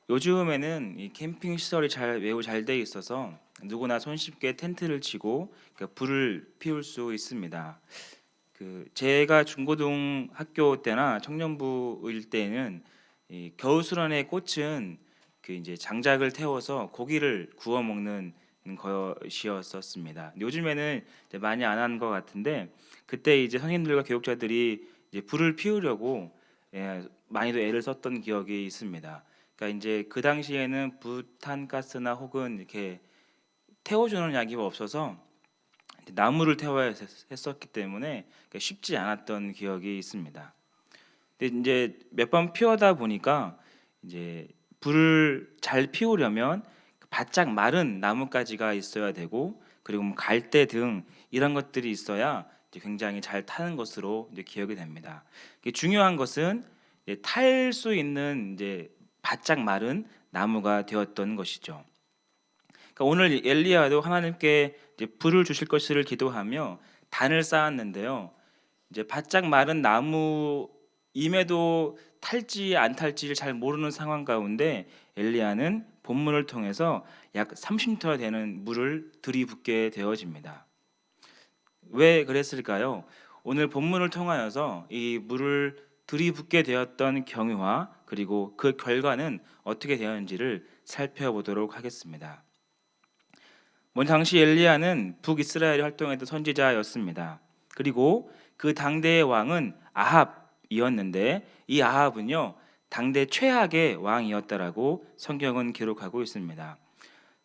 요즘에는 이 캠핑 시설이 매우 잘 돼 있어서 누구나 손쉽게 텐트를 치고 불을 피울 수 있습니다. 제가 중고등 학교 때나 청년부일 때는 이 겨울수련의 꽃은 이제 장작을 태워서 고기를 구워 먹는 것이었었습니다. 요즘에는 이제 많이 안 하는 것 같은데, 그때 이제 선생님들과 교육자들이 이제 불을 피우려고 많이도 애를 썼던 기억이 있습니다. 그러니까 이제 그 당시에는 부탄가스나 혹은 이렇게 태워주는 야기가 없어서 나무를 태워야 했었기 때문에 쉽지 않았던 기억이 있습니다. 근데 이제 몇 번 피우다 보니까 이제 불을 잘 피우려면 바짝 마른 나뭇가지가 있어야 되고, 그리고 뭐 갈대 등 이런 것들이 있어야 이제 굉장히 잘 타는 것으로 이제 기억이 됩니다. 중요한 것은 탈 수 있는 이제 바짝 마른 나무가 되었던 것이죠. 그러니까 오늘 엘리야도 하나님께 이제 불을 주실 것을 기도하며 단을 쌓았는데요. 이제 바짝 마른 나무임에도 탈지 안 탈지를 잘 모르는 상황 가운데 엘리야는 본문을 통해서 약 30m 되는 물을 들이붓게 되어집니다. 왜 그랬을까요? 오늘 본문을 통하여서 이 물을 들이붓게 되었던 경위와 그리고 그 결과는 어떻게 되었는지를 살펴보도록 하겠습니다. 먼저 당시 엘리야는 북이스라엘에 활동했던 선지자였습니다. 그리고 그 당대의 왕은 아합이었는데, 이 아합은요 당대 최악의 왕이었다라고 성경은 기록하고 있습니다.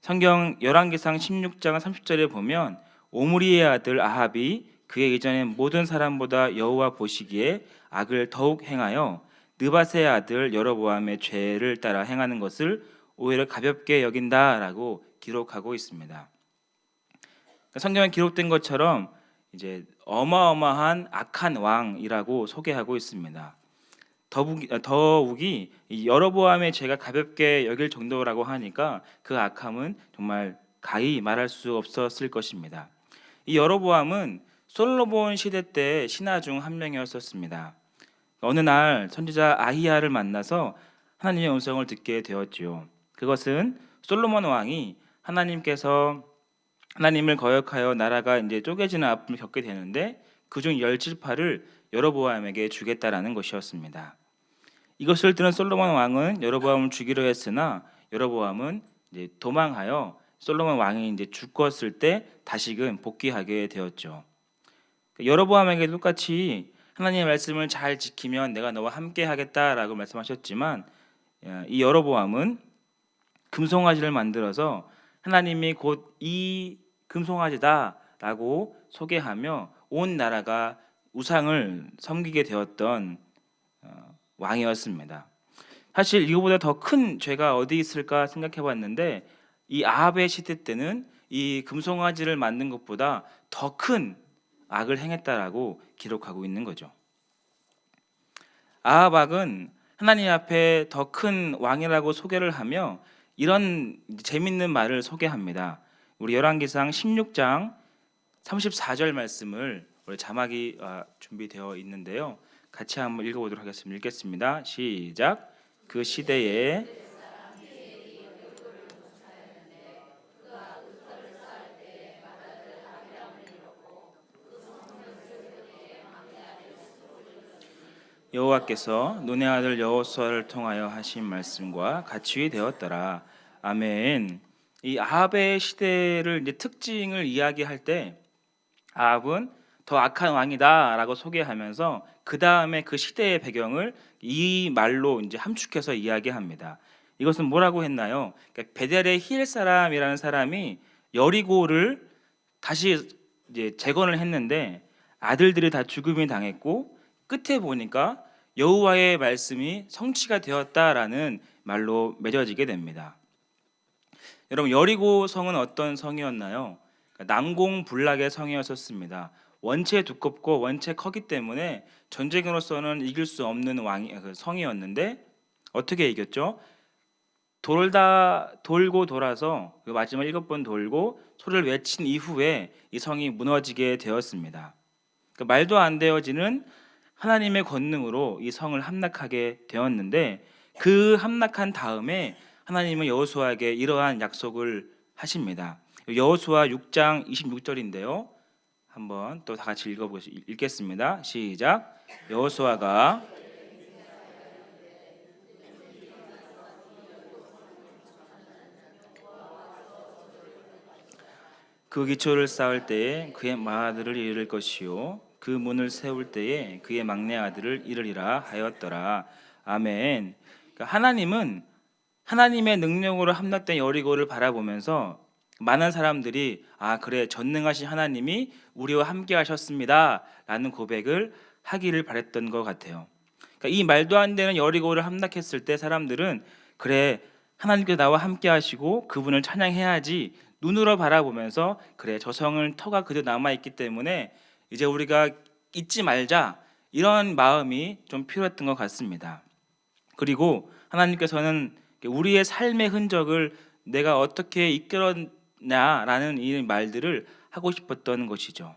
성경 열왕기상 16장 30절에 보면 오므리의 아들 아합이 그의 이전의 모든 사람보다 여호와 보시기에 악을 더욱 행하여 느바세의 아들 여로보암의 죄를 따라 행하는 것을 오히려 가볍게 여긴다라고 기록하고 있습니다. 성경에 기록된 것처럼 이제 어마어마한 악한 왕이라고 소개하고 있습니다. 더욱이 이 여로보암의 죄가 가볍게 여길 정도라고 하니까 그 악함은 정말 가히 말할 수 없었을 것입니다. 이 여로보암은 솔로몬 시대 때 신하 중 한 명이었습니다. 어느 날 선지자 아히야를 만나서 하나님의 음성을 듣게 되었지요. 그것은 솔로몬 왕이 하나님을 거역하여 나라가 이제 쪼개지는 아픔을 겪게 되는데 그중 17파를 여로보암에게 주겠다라는 것이었습니다. 이것을 들은 솔로몬 왕은 여로보암을 죽이려 했으나 여로보암은 이제 도망하여 솔로몬 왕이 이제 죽었을 때 다시금 복귀하게 되었죠. 여로보암에게 똑같이 하나님의 말씀을 잘 지키면 내가 너와 함께 하겠다라고 말씀하셨지만, 이 여로보암은 금송아지를 만들어서 하나님이 곧 이 금송아지다라고 소개하며 온 나라가 우상을 섬기게 되었던 왕이었습니다. 사실 이거보다 더 큰 죄가 어디 있을까 생각해 봤는데, 이 아합의 시대 때는 이 금송아지를 만든 것보다 더 큰 악을 행했다라고 기록하고 있는 거죠. 아합 왕은 하나님 앞에 더 큰 왕이라고 소개를 하며 이런 재밌는 말을 소개합니다. 우리 열왕기상 16장 34절 말씀을 우리 자막이 준비되어 있는데요. 같이 한번 읽어보도록 하겠습니다. 읽겠습니다. 시작. 그 시대에 여호와께서 눈의 아들 여호수아를 통하여 하신 말씀과 같이 되었더라. 아멘. 이 아합의 시대를 이제 특징을 이야기할 때 아합은 더 악한 왕이다라고 소개하면서 그 다음에 그 시대의 배경을 이 말로 이제 함축해서 이야기합니다. 이것은 뭐라고 했나요? 그러니까 베델의 힐 사람이라는 사람이 여리고를 다시 이제 재건을 했는데 아들들이 다 죽음이 당했고 끝에 보니까 여호와의 말씀이 성취가 되었다라는 말로 맺어지게 됩니다. 여러분, 여리고 성은 어떤 성이었나요? 난공불락의 성이었습니다. 원체 두껍고 원체 커기 때문에 전쟁으로서는 이길 수 없는 성이었는데 어떻게 이겼죠? 돌고 돌아서 그 마지막 7번 돌고 소리를 외친 이후에 이 성이 무너지게 되었습니다. 말도 안 되어지는 하나님의 권능으로 이 성을 함락하게 되었는데, 그 함락한 다음에 하나님은 여호수아에게 이러한 약속을 하십니다. 여호수아 6장 26절인데요. 한번 또 다 같이 읽겠습니다. 시작. 여호수아가 그 기초를 쌓을 때에 그의 맏아들을 이를 것이요 그 문을 세울 때에 그의 막내 아들을 이르리라 하였더라. 아멘. 그러니까 하나님은 하나님의 능력으로 함락된 여리고를 바라보면서 많은 사람들이 아 그래 전능하신 하나님이 우리와 함께 하셨습니다 라는 고백을 하기를 바랬던 것 같아요. 그러니까 이 말도 안 되는 여리고를 함락했을 때 사람들은 그래 하나님께서 나와 함께 하시고 그분을 찬양해야지 눈으로 바라보면서 그래 저 성은 터가 그대로 남아있기 때문에 이제 우리가 잊지 말자 이런 마음이 좀 필요했던 것 같습니다. 그리고 하나님께서는 우리의 삶의 흔적을 내가 어떻게 이끌었냐라는 이 말들을 하고 싶었던 것이죠.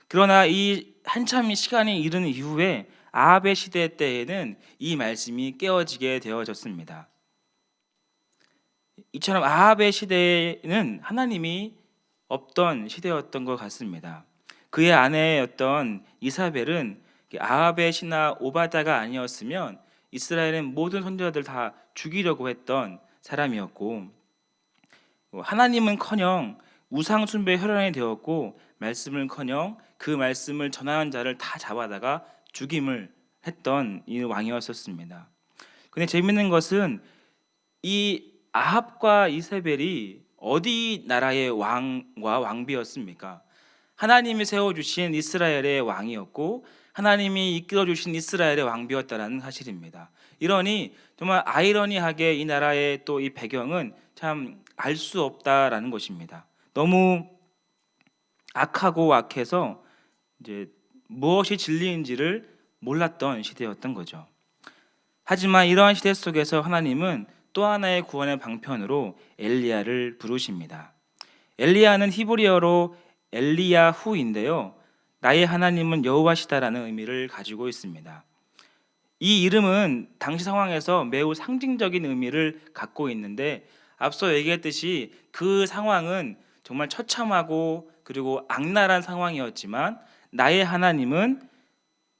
그러나 이 한참 시간이 이른 이후에 아합의 시대 때에는 이 말씀이 깨어지게 되어졌습니다. 이처럼 아합의 시대에는 하나님이 없던 시대였던 것 같습니다. 그의 아내였던 이사벨은 아합의 신하 오바다가 아니었으면 이스라엘의 모든 선지자들 다 죽이려고 했던 사람이었고 하나님은커녕 우상 숭배의 혈안이 되었고 말씀을커녕 그 말씀을 전하는 자를 다 잡아다가 죽임을 했던 이 왕이었었습니다. 근데 재밌는 것은 이 아합과 이세벨이 어디 나라의 왕과 왕비였습니까? 하나님이 세워주신 이스라엘의 왕이었고 하나님이 이끌어주신 이스라엘의 왕비였다는 사실입니다. 이러니 정말 아이러니하게 이 나라의 또 이 배경은 참 알 수 없다라는 것입니다. 너무 악하고 악해서 이제 무엇이 진리인지를 몰랐던 시대였던 거죠. 하지만 이러한 시대 속에서 하나님은 또 하나의 구원의 방편으로 엘리야를 부르십니다. 엘리야는 히브리어로 엘리야후인데요. 나의 하나님은 여호와시다라는 의미를 가지고 있습니다. 이 이름은 당시 상황에서 매우 상징적인 의미를 갖고 있는데 앞서 얘기했듯이 그 상황은 정말 처참하고 그리고 악랄한 상황이었지만 나의 하나님은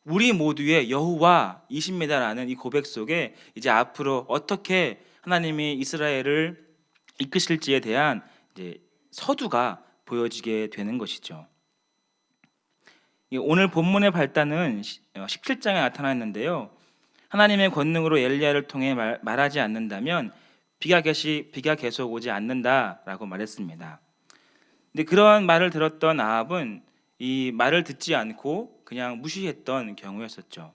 우리 모두의 여호와이십니다라는 이 고백 속에 이제 앞으로 어떻게 하나님이 이스라엘을 이끄실지에 대한 이제 서두가 보여지게 되는 것이죠. 오늘 본문의 발단은 17장에 나타났는데요. 하나님의 권능으로 엘리야를 통해 말하지 않는다면 비가 계속 오지 않는다라고 말했습니다. 근데 그런 말을 들었던 아합은 이 말을 듣지 않고 그냥 무시했던 경우였었죠.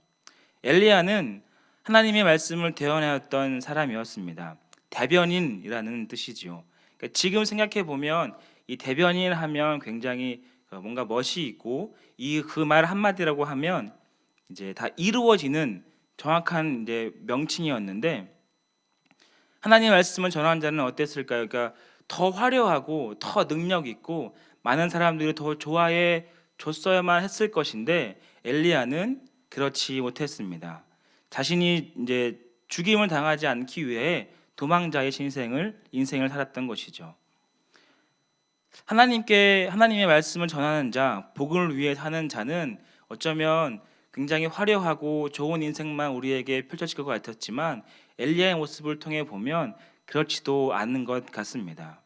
엘리야는 하나님의 말씀을 대언하였던 사람이었습니다. 대변인이라는 뜻이지요. 그러니까 지금 생각해 보면 이 대변인 하면 굉장히 뭔가 멋이 있고 이 그 말 한마디라고 하면 이제 다 이루어지는 정확한 이제 명칭이었는데 하나님의 말씀을 전하는 자는 어땠을까요? 그러니까 더 화려하고 더 능력 있고 많은 사람들이 더 좋아해 줬어야만 했을 것인데 엘리야는 그렇지 못했습니다. 자신이 이제 죽임을 당하지 않기 위해 도망자의 인생을 살았던 것이죠. 하나님의 말씀을 전하는 자, 복을 위해 사는 자는 어쩌면 굉장히 화려하고 좋은 인생만 우리에게 펼쳐질 것 같았지만 엘리야의 모습을 통해 보면 그렇지도 않은 것 같습니다.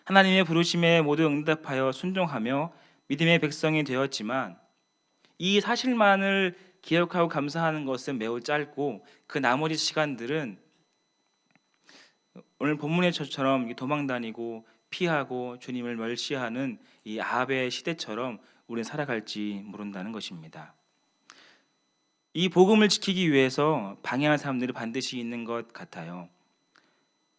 하나님의 부르심에 모두 응답하여 순종하며 믿음의 백성이 되었지만 이 사실만을 기억하고 감사하는 것은 매우 짧고 그 나머지 시간들은 오늘 본문의 저처럼 도망다니고 피하고 주님을 멸시하는 이 아합의 시대처럼 우리는 살아갈지 모른다는 것입니다. 이 복음을 지키기 위해서 방해하는 사람들이 반드시 있는 것 같아요.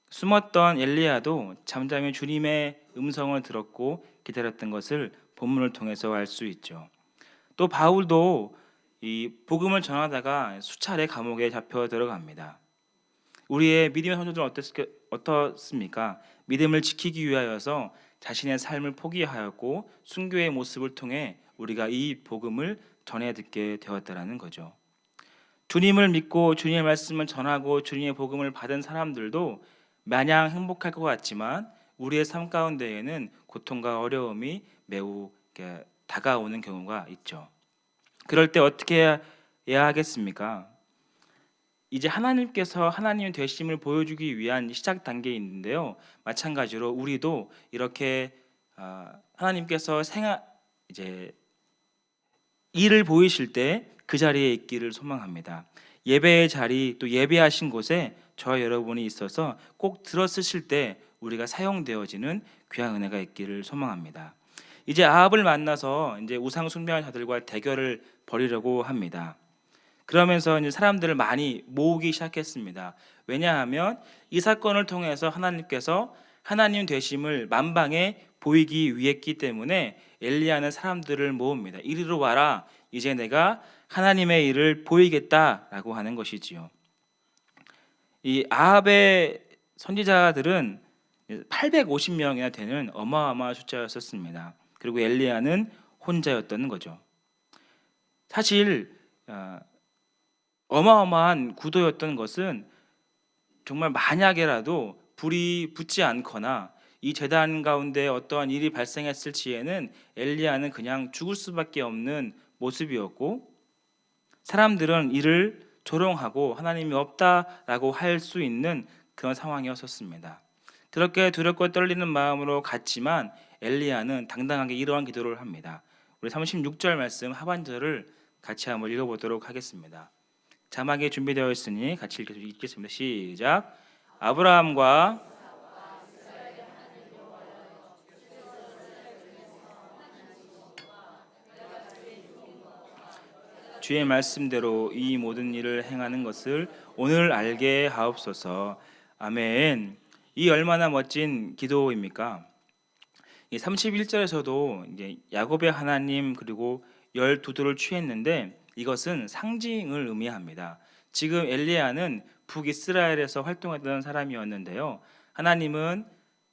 숨었던 엘리야도 잠잠히 주님의 음성을 들었고 기다렸던 것을 본문을 통해서 알 수 있죠. 또 바울도 이 복음을 전하다가 수차례 감옥에 잡혀 들어갑니다. 우리의 믿음의 성도들은 어떻습니까? 믿음을 지키기 위하여서 자신의 삶을 포기하였고 순교의 모습을 통해 우리가 이 복음을 전해 듣게 되었다라는 거죠. 주님을 믿고 주님의 말씀을 전하고 주님의 복음을 받은 사람들도 마냥 행복할 것 같지만 우리의 삶 가운데에는 고통과 어려움이 매우 이렇게 다가오는 경우가 있죠. 그럴 때 어떻게 해야 하겠습니까? 이제 하나님께서 하나님의 되심을 보여주기 위한 시작 단계에 있는데요. 마찬가지로 우리도 이렇게 하나님께서 이제 일을 보이실 때 그 자리에 있기를 소망합니다. 예배의 자리 또 예배하신 곳에 저와 여러분이 있어서 꼭 들어서실 때 우리가 사용되어지는 귀한 은혜가 있기를 소망합니다. 이제 아합을 만나서 이제 우상 숭배하는 자들과 대결을 벌이려고 합니다. 그러면서 이제 사람들을 많이 모으기 시작했습니다. 왜냐하면 이 사건을 통해서 하나님께서 하나님 되심을 만방에 보이기 위했기 때문에 엘리야는 사람들을 모읍니다. 이리로 와라. 이제 내가 하나님의 일을 보이겠다라고 하는 것이지요. 이 아합의 선지자들은 850명이나 되는 어마어마한 숫자였었습니다. 그리고 엘리야는 혼자였던 거죠. 사실 어마어마한 구도였던 것은 정말 만약에라도 불이 붙지 않거나 이 제단 가운데 어떠한 일이 발생했을 시에는 엘리야는 그냥 죽을 수밖에 없는 모습이었고, 사람들은 이를 조롱하고 하나님이 없다라고 할 수 있는 그런 상황이었었습니다. 그렇게 두렵고 떨리는 마음으로 갔지만 엘리야는 당당하게 이러한 기도를 합니다. 우리 36절 말씀 하반절을 같이 한번 읽어보도록 하겠습니다. 자막이 준비되어 있으니 같이 읽겠습니다. 시작. 아브라함과 주의 말씀대로 이 모든 일을 행하는 것을 오늘 알게 하옵소서. 아멘. 이 얼마나 멋진 기도입니까? 31절에서도 이제 야곱의 하나님 그리고 12돌을 취했는데 이것은 상징을 의미합니다. 지금 엘리야는 북이스라엘에서 활동했던 사람이었는데요. 하나님은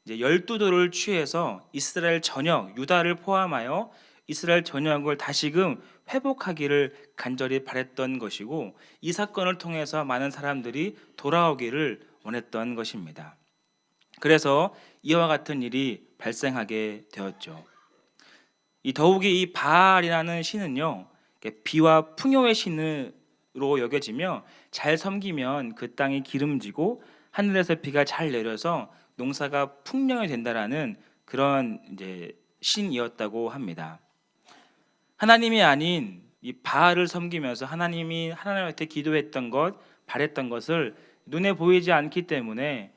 이제 12돌을 취해서 이스라엘 전역, 유다를 포함하여 이스라엘 전역을 다시금 회복하기를 간절히 바랬던 것이고, 이 사건을 통해서 많은 사람들이 돌아오기를 원했던 것입니다. 그래서 이와 같은 일이 발생하게 되었죠. 더욱이 이 바알이라는 신은요, 비와 풍요의 신으로 여겨지며 잘 섬기면 그 땅이 기름지고 하늘에서 비가 잘 내려서 농사가 풍년이 된다라는 그런 이제 신이었다고 합니다. 하나님이 아닌 이 바알을 섬기면서 하나님이 하나님한테 기도했던 것, 바랬던 것을 눈에 보이지 않기 때문에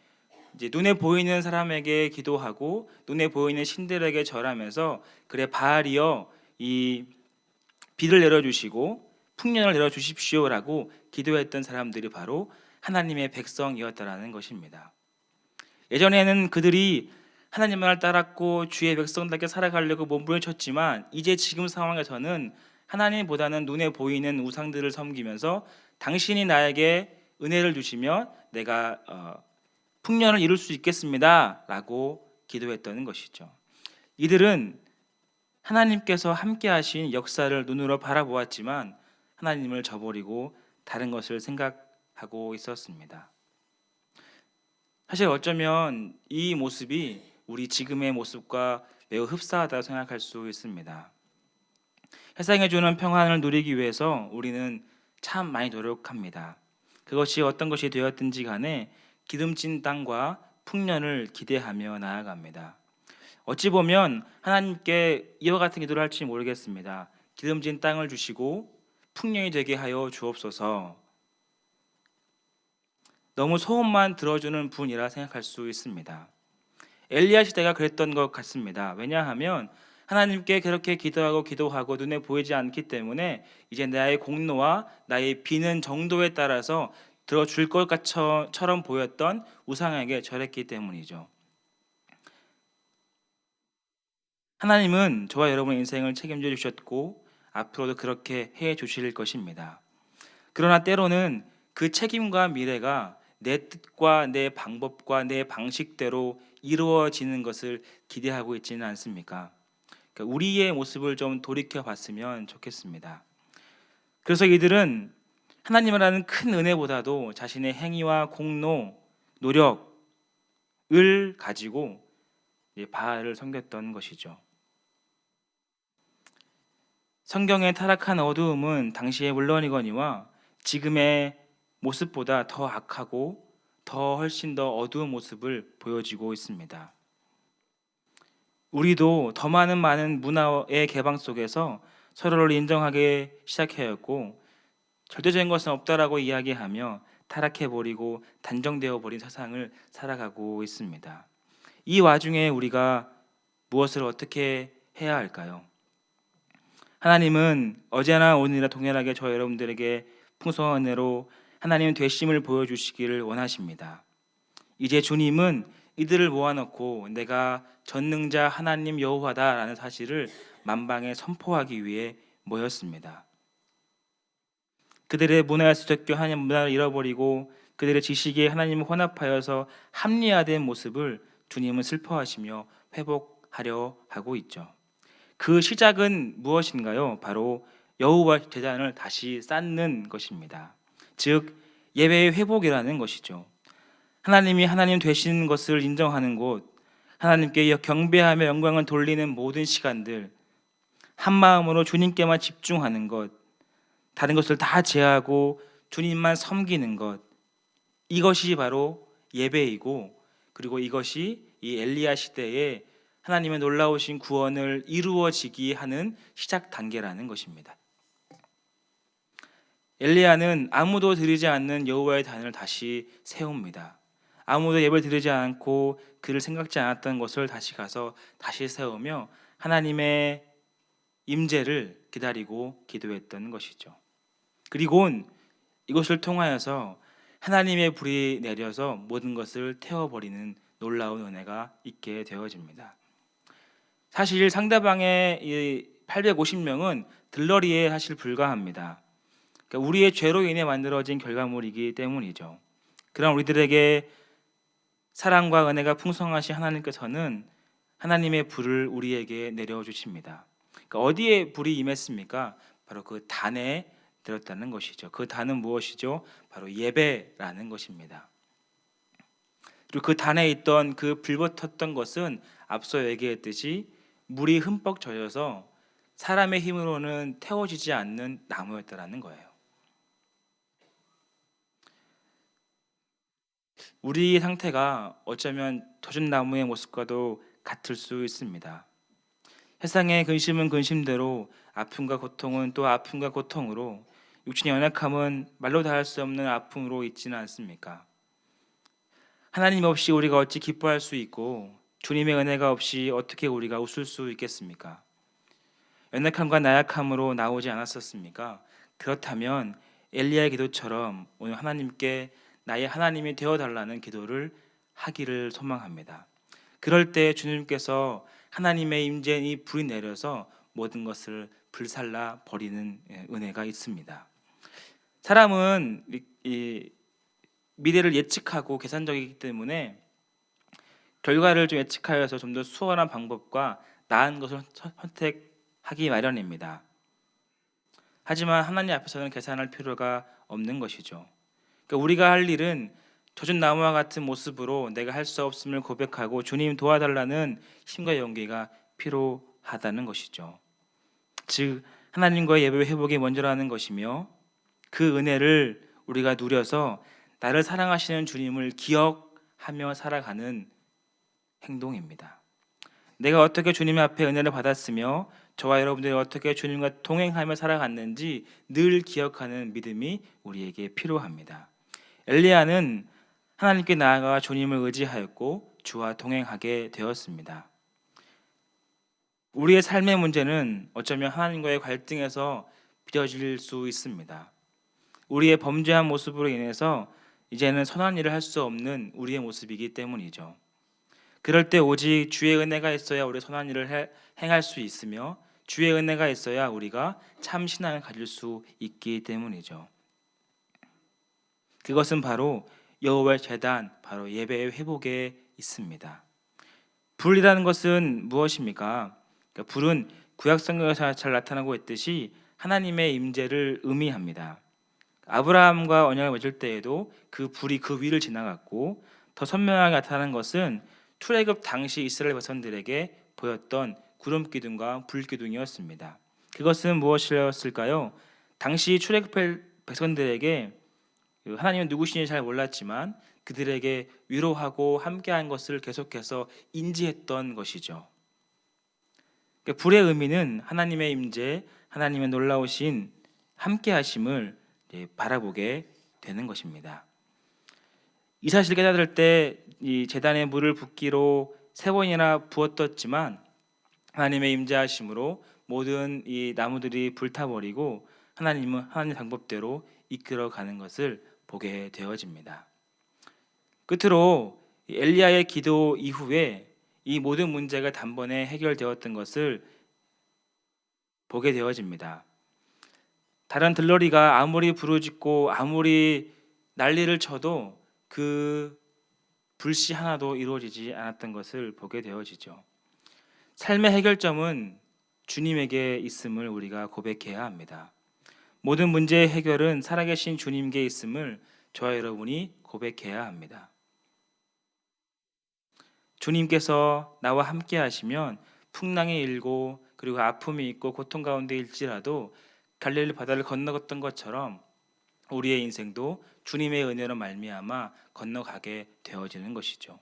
이제 눈에 보이는 사람에게 기도하고 눈에 보이는 신들에게 절하면서 그래 바알이여 이 비를 내려주시고 풍년을 내려주십시오라고 기도했던 사람들이 바로 하나님의 백성이었다라는 것입니다. 예전에는 그들이 하나님만을 따랐고 주의 백성답게 살아가려고 몸부림쳤지만 이제 지금 상황에서는 하나님보다는 눈에 보이는 우상들을 섬기면서 당신이 나에게 은혜를 주시면 내가 풍년을 이룰 수 있겠습니다 라고 기도했던 것이죠. 이들은 하나님께서 함께 하신 역사를 눈으로 바라보았지만 하나님을 저버리고 다른 것을 생각하고 있었습니다. 사실 어쩌면 이 모습이 우리 지금의 모습과 매우 흡사하다고 생각할 수 있습니다. 세상에 주는 평안을 누리기 위해서 우리는 참 많이 노력합니다. 그것이 어떤 것이 되었든지 간에 기름진 땅과 풍년을 기대하며 나아갑니다. 어찌 보면 하나님께 이와 같은 기도를 할지 모르겠습니다. 기름진 땅을 주시고 풍년이 되게 하여 주옵소서. 너무 소원만 들어주는 분이라 생각할 수 있습니다. 엘리야 시대가 그랬던 것 같습니다. 왜냐하면 하나님께 그렇게 기도하고 눈에 보이지 않기 때문에 이제 나의 공로와 나의 비는 정도에 따라서 들어줄 것처럼 보였던 우상에게 절했기 때문이죠. 하나님은 저와 여러분의 인생을 책임져 주셨고 앞으로도 그렇게 해 주실 것입니다. 그러나 때로는 그 책임과 미래가 내 뜻과 내 방법과 내 방식대로 이루어지는 것을 기대하고 있지는 않습니까? 그러니까 우리의 모습을 좀 돌이켜 봤으면 좋겠습니다. 그래서 이들은 하나님이라는 큰 은혜보다도 자신의 행위와 공로, 노력을 가지고 바알을 섬겼던 것이죠. 성경의 타락한 어두움은 당시의 물론이거니와 지금의 모습보다 더 악하고 더 훨씬 더 어두운 모습을 보여주고 있습니다. 우리도 더 많은 문화의 개방 속에서 서로를 인정하기 시작하였고 절대적인 것은 없다라고 이야기하며 타락해버리고 단정되어 버린 세상을 살아가고 있습니다. 이 와중에 우리가 무엇을 어떻게 해야 할까요? 하나님은 어제나 오늘이나 동일하게 저 여러분들에게 풍성한 은혜로 하나님 되심을 보여주시기를 원하십니다. 이제 주님은 이들을 모아놓고 내가 전능자 하나님 여호와다라는 사실을 만방에 선포하기 위해 모였습니다. 그들의 문화에 습득교 하나님 문화를 잃어버리고 그들의 지식에 하나님을 혼합하여서 합리화된 모습을 주님은 슬퍼하시며 회복하려 하고 있죠. 그 시작은 무엇인가요? 바로 여호와 제단을 다시 쌓는 것입니다. 즉 예배의 회복이라는 것이죠. 하나님이 하나님 되신 것을 인정하는 곳, 하나님께 경배하며 영광을 돌리는 모든 시간들, 한 마음으로 주님께만 집중하는 것, 다른 것을 다 제하고 주님만 섬기는 것, 이것이 바로 예배이고, 그리고 이것이 이 엘리야 시대에 하나님의 놀라우신 구원을 이루어지게 하는 시작 단계라는 것입니다. 엘리야는 아무도 드리지 않는 여호와의 단을 다시 세웁니다. 아무도 예배를 드리지 않고 그를 생각지 않았던 것을 다시 가서 다시 세우며 하나님의 임재를 기다리고 기도했던 것이죠. 그리고는 이것을 통하여서 하나님의 불이 내려서 모든 것을 태워버리는 놀라운 은혜가 있게 되어집니다. 사실 상대방의 이 850명은 들러리에 사실 불과합니다. 그러니까 우리의 죄로 인해 만들어진 결과물이기 때문이죠. 그럼 우리들에게 사랑과 은혜가 풍성하신 하나님께서는 하나님의 불을 우리에게 내려주십니다. 그러니까 어디에 불이 임했습니까? 바로 그 단에 들었다는 것이죠. 그 단은 무엇이죠? 바로 예배라는 것입니다. 그리고 그 단에 있던 그 불붙었던 것은 앞서 얘기했듯이 물이 흠뻑 젖어서 사람의 힘으로는 태워지지 않는 나무였다라는 거예요. 우리 상태가 어쩌면 젖은 나무의 모습과도 같을 수 있습니다. 세상의 근심은 근심대로, 아픔과 고통은 또 아픔과 고통으로, 육신의 연약함은 말로 다 할 수 없는 아픔으로 있지는 않습니까? 하나님 없이 우리가 어찌 기뻐할 수 있고 주님의 은혜가 없이 어떻게 우리가 웃을 수 있겠습니까? 연약함과 나약함으로 나오지 않았었습니까? 그렇다면 엘리야의 기도처럼 오늘 하나님께 나의 하나님이 되어달라는 기도를 하기를 소망합니다. 그럴 때 주님께서 하나님의 임재의 불이 내려서 모든 것을 불살라 버리는 은혜가 있습니다. 사람은 이 미래를 예측하고 계산적이기 때문에 결과를 좀 예측하여서 좀 더 수월한 방법과 나은 것을 선택하기 마련입니다. 하지만 하나님 앞에서는 계산할 필요가 없는 것이죠. 그러니까 우리가 할 일은 젖은 나무와 같은 모습으로 내가 할 수 없음을 고백하고 주님 도와달라는 힘과 용기가 필요하다는 것이죠. 즉 하나님과의 예배 회복이 먼저라는 것이며 그 은혜를 우리가 누려서 나를 사랑하시는 주님을 기억하며 살아가는 행동입니다. 내가 어떻게 주님 앞에 은혜를 받았으며 저와 여러분들이 어떻게 주님과 동행하며 살아갔는지 늘 기억하는 믿음이 우리에게 필요합니다. 엘리야는 하나님께 나아가 주님을 의지하였고 주와 동행하게 되었습니다. 우리의 삶의 문제는 어쩌면 하나님과의 갈등에서 빚어질 수 있습니다. 우리의 범죄한 모습으로 인해서 이제는 선한 일을 할 수 없는 우리의 모습이기 때문이죠. 그럴 때 오직 주의 은혜가 있어야 우리 선한 일을 행할 수 있으며 주의 은혜가 있어야 우리가 참 신앙을 가질 수 있기 때문이죠. 그것은 바로 여호와의 제단, 바로 예배의 회복에 있습니다. 불이라는 것은 무엇입니까? 그러니까 불은 구약 성경에서 잘 나타나고 있듯이 하나님의 임재를 의미합니다. 아브라함과 언약을 맺을 때에도 그 불이 그 위를 지나갔고, 더 선명하게 나타나는 것은 출애굽 당시 이스라엘 백성들에게 보였던 구름 기둥과 불 기둥이었습니다. 그것은 무엇이었을까요? 당시 출애굽 백성들에게 하나님은 누구신지 잘 몰랐지만 그들에게 위로하고 함께한 것을 계속해서 인지했던 것이죠. 그러니까 불의 의미는 하나님의 임재, 하나님의 놀라우신 함께하심을 바라보게 되는 것입니다. 이 사실을 깨달을 때 이 제단에 물을 붓기로 3번이나 부었었지만 하나님의 임재하심으로 모든 이 나무들이 불타버리고 하나님은 하나님 방법대로 이끌어가는 것을 보게 되어집니다. 끝으로 엘리야의 기도 이후에 이 모든 문제가 단번에 해결되었던 것을 보게 되어집니다. 다른 들러리가 아무리 부르짖고 아무리 난리를 쳐도 그 불씨 하나도 이루어지지 않았던 것을 보게 되어지죠. 삶의 해결점은 주님에게 있음을 우리가 고백해야 합니다. 모든 문제의 해결은 살아계신 주님께 있음을 저와 여러분이 고백해야 합니다. 주님께서 나와 함께 하시면 풍랑이 일고 그리고 아픔이 있고 고통 가운데 일지라도 갈릴리 바다를 건너갔던 것처럼 우리의 인생도 주님의 은혜로 말미암아 건너가게 되어지는 것이죠.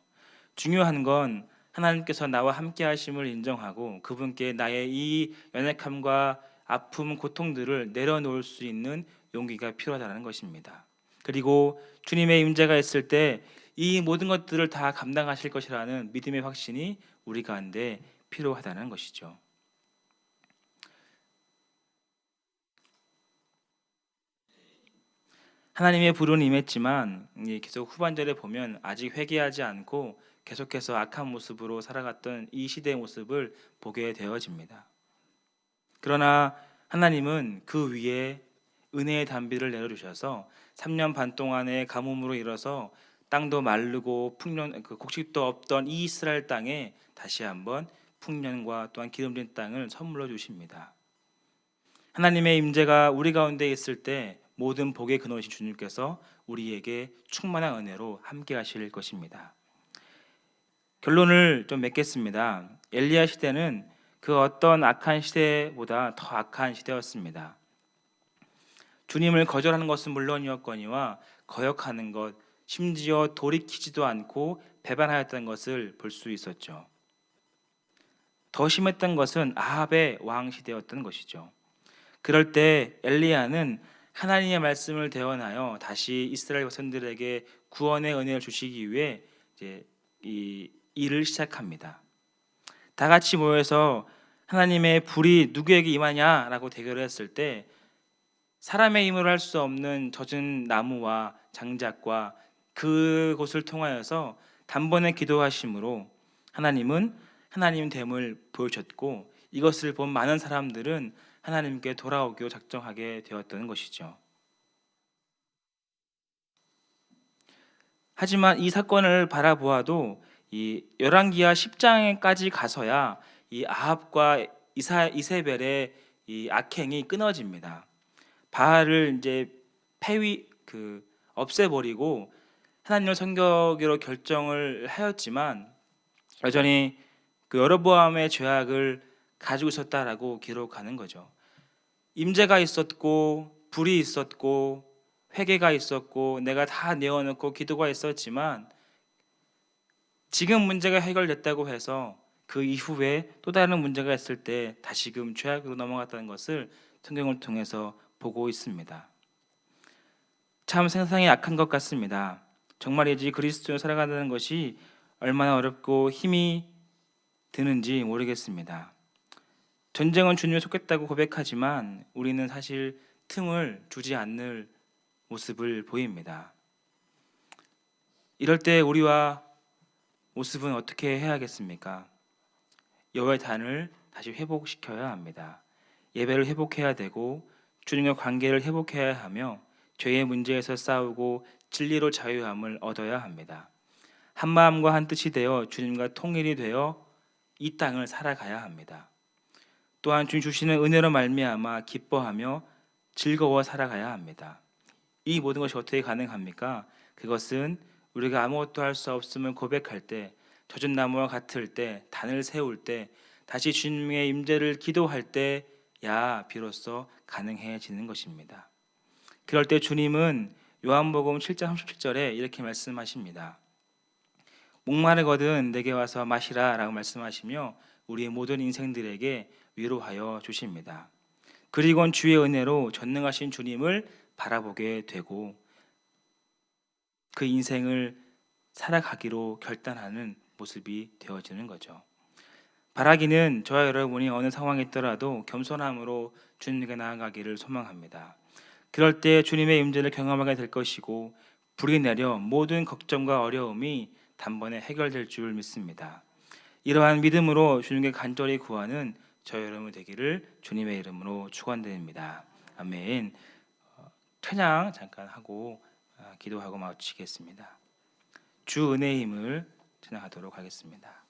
중요한 건 하나님께서 나와 함께 하심을 인정하고 그분께 나의 이 연약함과 아픔, 고통들을 내려놓을 수 있는 용기가 필요하다는 것입니다. 그리고 주님의 임재가 있을 때 이 모든 것들을 다 감당하실 것이라는 믿음의 확신이 우리 가운데 필요하다는 것이죠. 하나님의 불은 임했지만 계속 후반절에 보면 아직 회개하지 않고 계속해서 악한 모습으로 살아갔던 이 시대의 모습을 보게 되어집니다. 그러나 하나님은 그 위에 은혜의 단비를 내려주셔서 3년 반 동안의 가뭄으로 일어서 땅도 마르고 곡식도 없던 이 이스라엘 땅에 다시 한번 풍년과 또한 기름진 땅을 선물로 주십니다. 하나님의 임재가 우리 가운데 있을 때 모든 복의 근원이신 주님께서 우리에게 충만한 은혜로 함께 하실 것입니다. 결론을 좀 맺겠습니다. 엘리야 시대는 그 어떤 악한 시대보다 더 악한 시대였습니다. 주님을 거절하는 것은 물론이었거니와 거역하는 것, 심지어 돌이키지도 않고 배반하였던 것을 볼 수 있었죠. 더 심했던 것은 아합의 왕 시대였던 것이죠. 그럴 때 엘리야는 하나님의 말씀을 대언하여 다시 이스라엘 백성들에게 구원의 은혜를 주시기 위해 이제 이 일을 시작합니다. 다 같이 모여서 하나님의 불이 누구에게 임하냐라고 대결을 했을 때 사람의 힘으로 할 수 없는 젖은 나무와 장작과 그곳을 통하여서 단번에 기도하심으로 하나님은 하나님 됨을 보여주셨고 이것을 본 많은 사람들은 하나님께 돌아오기로 작정하게 되었던 것이죠. 하지만 이 사건을 바라보아도 이 열왕기하 10장까지 가서야 이 아합과 이세벨의 이 악행이 끊어집니다. 바알을 이제 없애버리고 하나님을 섬기기로 결정을 하였지만 여전히 그 여로보암의 죄악을 가지고 있었다라고 기록하는 거죠. 임재가 있었고 불이 있었고 회개가 있었고 내가 다 내어놓고 기도가 있었지만 지금 문제가 해결됐다고 해서 그 이후에 또 다른 문제가 있을 때 다시금 죄악으로 넘어갔다는 것을 성경을 통해서 보고 있습니다. 참 세상이 악한 것 같습니다. 정말이지 그리스도로 살아가는 것이 얼마나 어렵고 힘이 드는지 모르겠습니다. 전쟁은 주님에 속했다고 고백하지만 우리는 사실 틈을 주지 않는 모습을 보입니다. 이럴 때 우리와 모습은 어떻게 해야겠습니까? 여호와의 단을 다시 회복시켜야 합니다. 예배를 회복해야 되고 주님과 관계를 회복해야 하며 죄의 문제에서 싸우고 진리로 자유함을 얻어야 합니다. 한 마음과 한 뜻이 되어 주님과 통일이 되어 이 땅을 살아가야 합니다. 또한 주님 주시는 은혜로 말미암아 기뻐하며 즐거워 살아가야 합니다. 이 모든 것이 어떻게 가능합니까? 그것은 우리가 아무것도 할 수 없음을 고백할 때, 젖은 나무와 같을 때, 단을 세울 때, 다시 주님의 임재를 기도할 때야 비로소 가능해지는 것입니다. 그럴 때 주님은 요한복음 7장 37절에 이렇게 말씀하십니다. 목마르거든 내게 와서 마시라 라고 말씀하시며 우리의 모든 인생들에게 위로하여 주십니다. 그리고는 주의 은혜로 전능하신 주님을 바라보게 되고 그 인생을 살아가기로 결단하는 모습이 되어지는 거죠. 바라기는 저와 여러분이 어느 상황에 있더라도 겸손함으로 주님께 나아가기를 소망합니다. 그럴 때 주님의 임재를 경험하게 될 것이고 불이 내려 모든 걱정과 어려움이 단번에 해결될 줄 믿습니다. 이러한 믿음으로 주님께 간절히 구하는 저희 여러분 되기를 주님의 이름으로 축원드립니다. 아멘. 찬양 잠깐 하고 기도하고 마치겠습니다. 주 은혜의 힘을 찬양하도록 하겠습니다.